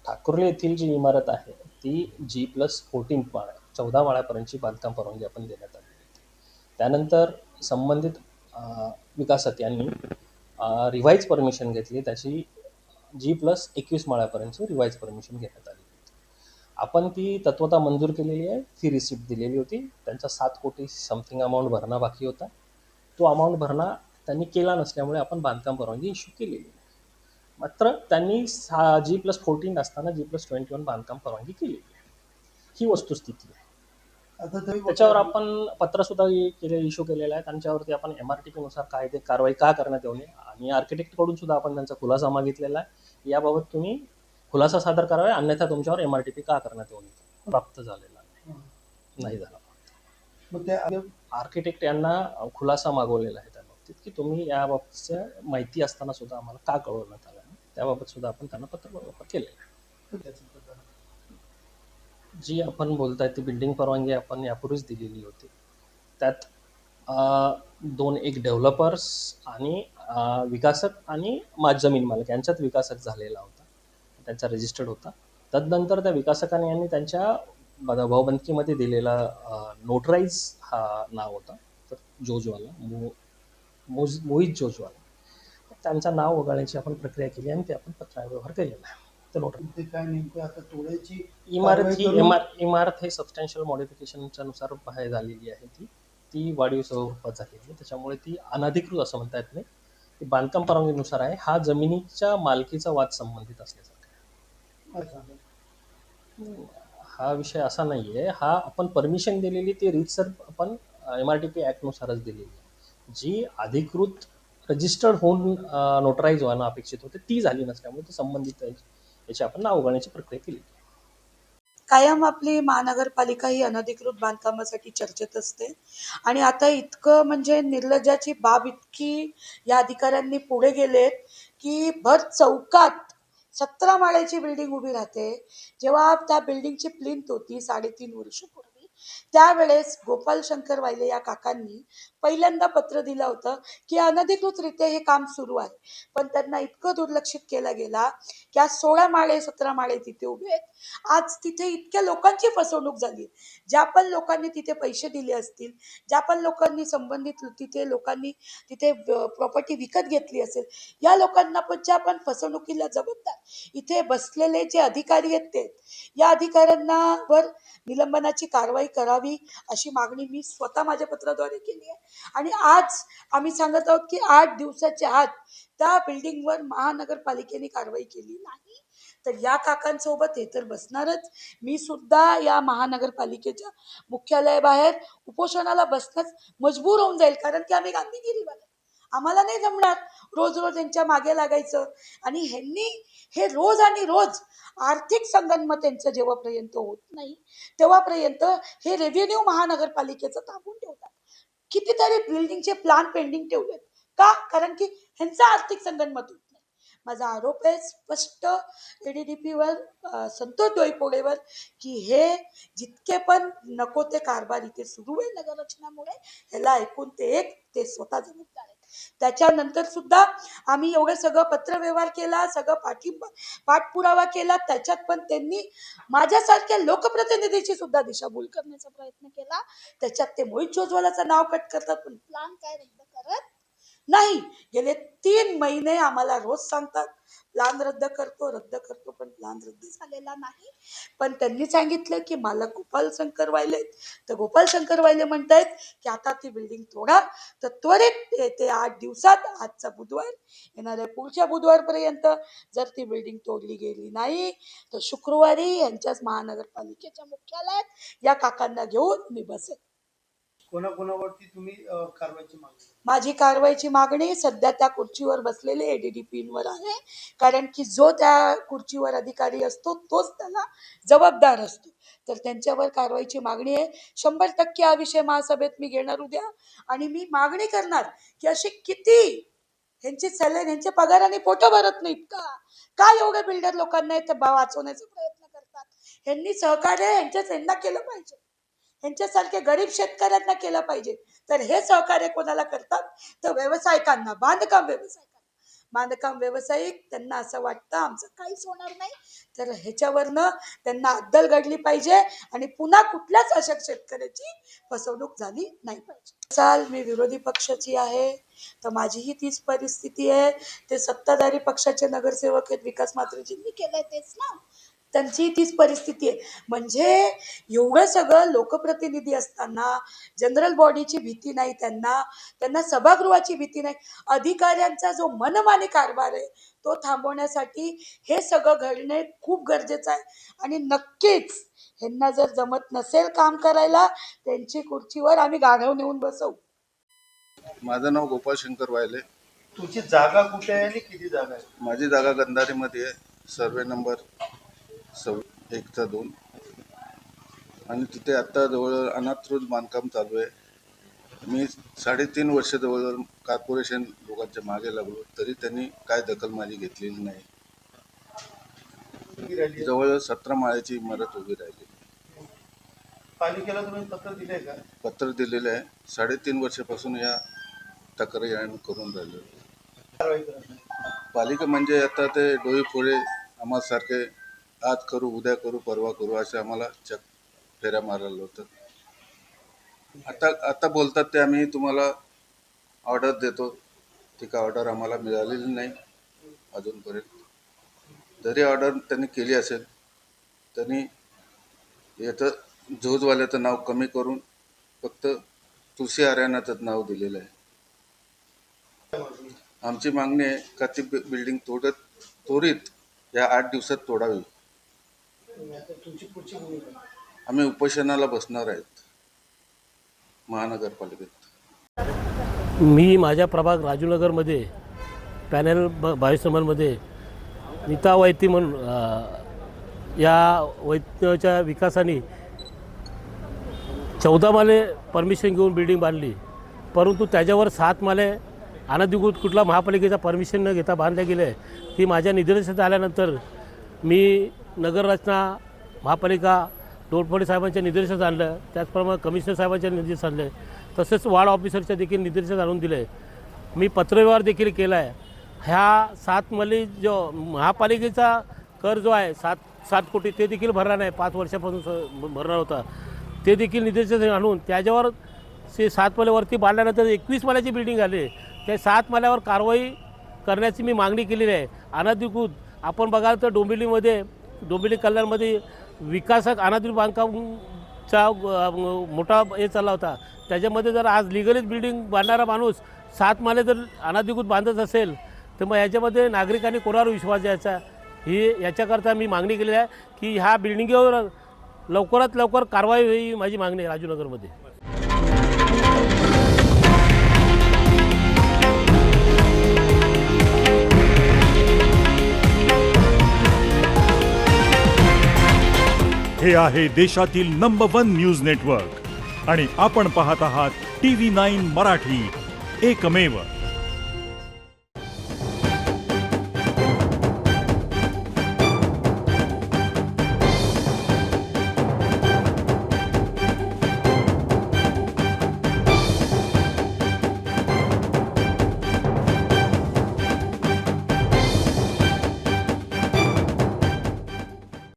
ठाकुर्ली येथील जी इमारत आहे ती G+14 माळा 14 माळ्यापर्यंतची बांधकाम परवानगी आपण देण्यात आली. त्यानंतर संबंधित विकासक यांनी रिवाईज परमिशन घेतली, त्याची G+21 माळ्यापर्यंतची रिवाईज परमिशन घेण्यात आली. आपण ती तत्वता मंजूर केलेली आहे, ती रिसिप्ट दिलेली होती. त्यांचा 7 कोटी समथिंग अमाऊंट भरणा बाकी होता. तो अमाऊंट भरणा त्यांनी केला नसल्यामुळे आपण बांधकाम परवानगी इश्यू केलेली आहे. मात्र त्यांनी G+14 असताना G+21 बांधकाम परवानगी केलेली आहे. ही वस्तुस्थिती आहे. त्याच्यावर आपण पत्र सुद्धा इश्यू केलेलं आहे. त्यांच्यावरती आपण MRTP नुसार कायदे कारवाई का करण्यात येऊ नये आणि आर्किटेक्टकडून सुद्धा आपण त्यांचा खुलासा मागितलेला आहे. याबाबत तुम्ही खुलासा सादर करावा, अन्यथा तुमच्यावर MRTP का करण्यात येऊ नये. प्राप्त झालेला नाही झाला. मग त्या आर्किटेक्ट यांना खुलासा मागवलेला आहे त्या बाबतीत की तुम्ही याबाबतच्या माहिती असताना सुद्धा आम्हाला का कळवण्यात आलं नाही, त्याबाबत सुद्धा आपण त्यांना पत्र केलेलं आहे. जी आपण बोलताय ती बिल्डिंग परवानगी आपण यापूर्वीच दिलेली होती. त्यात एक डेव्हलपर्स आणि विकासक आणि जमीन मालक यांच्यात विकासक झालेला होता, त्यांचा रजिस्टर्ड होता. तदनंतर त्या विकासकाने यांनी त्यांच्या भाऊबंदकीमध्ये दिलेला नोटराईज हा नाव होता, तर जोजवाला मोहित जोजवाला, त्यांचं नाव वगळण्याची आपण प्रक्रिया केली आणि ते आपण पत्रव्यवहार केलेला आहे. काय नेमकं आता तोडायची इमारत हे सबस्टॅन्शियल मॉडिफिकेशनच्या नुसार बाहेर झालेली आहे. ती वाढीव स्वरूपात झालेली आहे, त्याच्यामुळे ती अनधिकृत असं म्हणता येत नाही. ती बांधकाम परवानगीनुसार आहे. हा जमिनीच्या मालकीचा वाद संबंधित असल्यासारखा आहे. हा विषय असा नाही आहे. हा आपण परमिशन दिलेली ती रीतसर आपण MRTP ॲक्टनुसारच दिलेली आहे. जी अधिकृत रजिस्टर्ड होऊन नोटराईज व्हायला अपेक्षित होते ती झाली नसल्यामुळे ती संबंधित याची आपण नाव उघडण्याची प्रक्रिया केली. कायम आपली महानगरपालिका ही अनधिकृत बांधकामासाठी चर्चेत असते आणि आता इतकं म्हणजे निर्लज्जाची बाब इतकी या अधिकाऱ्यांनी पुढे गेलेत की भर चौकात 17 माळ्याची बिल्डिंग उभी राहते. जेव्हा त्या बिल्डिंगची प्लिंथ होती 3.5 वर्षापूर्वी, त्यावेळेस गोपाल शंकर वायले या काकांनी पहिल्यांदा पत्र दिलं होतं की अनधिकृतरित्या हे काम सुरू आहे, पण त्यांना इतकं दुर्लक्षित केला गेला की आज 16 माळे 17 माळे तिथे उभे आहेत. आज तिथे इतक्या लोकांची फसवणूक झाली. ज्या पण लोकांनी तिथे पैसे दिले असतील, ज्या पण लोकांनी संबंधित तिथे लोकांनी तिथे प्रॉपर्टी विकत घेतली असेल, या लोकांना पण ज्या पण फसवणुकीला जबाबदार इथे बसलेले जे अधिकारी आहेत ते, या अधिकाऱ्यांना वर निलंबनाची कारवाई करावी अशी मागणी मी स्वतः माझ्या पत्राद्वारे केली आहे. आणि आज आम्ही सांगत आहोत की 8 दिवसाच्या आत त्या बिल्डिंगवर महानगरपालिकेने कारवाई केली नाही तर या काकांसोबत हे तर बसणारच. मी सुद्धा या महानगरपालिकेच्या मुख्यालयाबाहेर उपोषणाला बसण्यास मजबूर होऊन जाईल, कारण की आम्ही गांधीगिरीवर आहे. आम्हाला नाही जमणार रोज रोज यांच्या मागे लागायचं. आणि ह्यांनी हे रोज आणि रोज आर्थिक संगनमत त्यांचं जेव्हापर्यंत होत नाही तेव्हापर्यंत हे रेव्हेन्यू महानगरपालिकेचं ताबून ठेवतात. कितीतरी बिल्डिंगचे प्लान पेंडिंग ठेवलेत का? कारण की ह्यांचं आर्थिक संगनमत होत नाही. माझा आरोप आहे स्पष्ट ADDP वर, संतोष डोईफोडेवर, की हे जितके पण नको ते कारभार इथे सुरू आहे नगररचनामुळे, ह्याला ऐकून ते स्वतः जबाबदार आहेत. त्याच्यानंतर सुद्धा आम्ही एवढं सगळं पत्रव्यवहार केला, सगळं पाठपुरावा केला, त्याच्यात पण त्यांनी माझ्यासारख्या लोकप्रतिनिधीची सुद्धा दिशाभूल करण्याचा प्रयत्न केला. त्याच्यात ते मोहित जोजवालाचं नाव कट करतात, पण प्लान काय रद्द करत नाही. गेले 3 महिने आम्हाला रोज सांगतात प्लान रद्द करतो, पण प्लान रद्द झालेला नाही. पण त्यांनी सांगितलं की मला गोपाल शंकर वायले, तर गोपाल शंकर वायले म्हणतायत की आता ती बिल्डिंग तोडा. तर त्वरित ते 8 दिवसात, आजचा बुधवार, येणाऱ्या पुढच्या बुधवारपर्यंत जर ती बिल्डिंग तोडली गेली नाही तर शुक्रवारी यांच्याच महानगरपालिकेच्या मुख्यालयात या काकांना घेऊन मी बसेल. कोणाकोणावरती तुम्ही कारवाईची मागणी? माझी कारवाईची मागणी सध्या त्या खुर्चीवर बसलेले ADDPवर आहे, कारण की जो त्या खुर्चीवर अधिकारी असतो तोच त्याला जबाबदार असतो. तर त्यांच्यावर कारवाईची मागणी आहे. 100% हा विषय महासभेत मी घेणार उद्या आणि मी मागणी करणार की असे किती ह्यांची सॅलरी, ह्यांचे पगाराने पोट भरत नाहीत का एवढे बिल्डर लोकांना वाचवण्याचा प्रयत्न करतात? ह्यांनी सहकार्य यांना केलं पाहिजे, यांच्यासारखे गरीब शेतकऱ्यांना केलं पाहिजे. तर हे सहकार्य कोणाला करतात? तर व्यावसायिकांना, बांधकाम व्यावसायिकांना. बांधकाम व्यावसायिक, त्यांना असं वाटतं आमचं काहीच होणार नाही, तर ह्याच्यावरनं त्यांना अद्दल घडली पाहिजे आणि पुन्हा कुठल्याच अशा शेतकऱ्याची फसवणूक झाली नाही पाहिजे. चाल मी विरोधी पक्षाची आहे, तर माझीही तीच परिस्थिती आहे. ते सत्ताधारी पक्षाचे नगरसेवक आहेत, विकास म्हात्रेजींनी केलंय तेच ना, त्यांची तीच परिस्थिती आहे. म्हणजे एवढं सगळं लोकप्रतिनिधी असताना जनरल बॉडीची भीती नाही, त्यांना सभागृहाची भीती नाही. अधिकाऱ्यांचा जो मनमानी कारभार आहे तो थांबवण्यासाठी हे सगळं घडणे खूप गरजेचं आहे. आणि नक्कीच ह्यांना जर जमत नसेल काम करायला, त्यांची खुर्चीवर आम्ही गाढव नेऊन बसवू. माझं नाव गोपाळ शंकर वायले. तुमची जागा कुठे आहे आणि किती जागा आहे? माझी जागा गंधारीमध्ये आहे, सर्वे नंबर 1/2 आणि तिथे आत्ता जवळ अनाथृत बांधकाम चालू आहे. मी 3.5 वर्ष जवळ कॉर्पोरेशन लोकांच्या मागे लागलो, तरी त्यांनी काय दखल माझी घेतलेली नाही. किती राहिली आहे? जवळ 17 माळ्याची इमारत उभी राहिली. पालिकेला तुम्ही पत्र दिलंय का? पत्र दिलेलं आहे. 3.5 वर्षापासून या तक्रारी करून राहिलो. कारवाई करत नाही. पालिका म्हणजे आता ते डोईफोडे आम्हासारखे आज करू, उद्या करू, परवा करू असे आम्हाला फेऱ्या मारायला होतं. आता बोलतात ते आम्ही तुम्हाला ऑर्डर देतो, ती काय ऑर्डर आम्हाला मिळालेली नाही अजूनपर्यंत. जरी ऑर्डर त्यांनी केली असेल, त्यांनी याचं झोजवाल्याचं नाव कमी करून फक्त तुळशी हरियाणाचं नाव दिलेलं आहे. आमची मागणी आहे का ती बिल्डिंग त्वरित या 8 दिवसात तोडावी. आता तुमची पुढची भूमिका आहे. आम्ही उपोषणाला बसणार आहेत महानगरपालिकेत. मी माझ्या प्रभाग राजूनगरमध्ये पॅनल 22 नंबरमध्ये नीता वैती म्हणून या वैद्यच्या विकासाने 14 माले परमिशन घेऊन बिल्डिंग बांधली, परंतु त्याच्यावर 7 माले अनधिकृत कुठला महापालिकेचा परमिशन न घेता बांधल्या गेले. ती माझ्या निदर्शनास आल्यानंतर मी नगररचना महापालिका डोरफोडे साहेबांच्या निदर्शनास आणलं, त्याचप्रमाणे कमिशनर साहेबांच्या निर्देश आणले, तसेच वार्ड ऑफिसरच्या देखील निर्देश आणून दिले. मी पत्रव्यवहार देखील केला आहे. ह्या 7 माले जो महापालिकेचा कर जो आहे 7 कोटी ते देखील भरला नाही, 5 वर्षापासून भरणार होता, ते देखील निर्देश आणून त्याच्यावर 7 माल्यावरती बांधल्यानंतर 21 माल्याची बिल्डिंग आली. त्या 7 माल्यावर कारवाई करण्याची मी मागणी केलेली आहे. अनधिकृत आपण बघाल तर डोंबिवली कल्याणमध्ये विकासात अनधिकृत बांधकामचा मोठा हे चालला होता. त्याच्यामध्ये जर आज लिगलीच बिल्डिंग बांधणारा माणूस 7 माले जर अनधिकृत बांधत असेल, तर मग याच्यामध्ये नागरिकांनी कोणावर विश्वास द्यायचा, ही याच्याकरता मी मागणी केलेली आहे की ह्या बिल्डिंगवर लवकरात लवकर कारवाई होईल, माझी मागणी आहे राजूनगरमध्ये. हे आहे देशातील नंबर 1 न्यूज नेटवर्क आणि आपण पाहत आहात TV9 मराठी, एकमेव.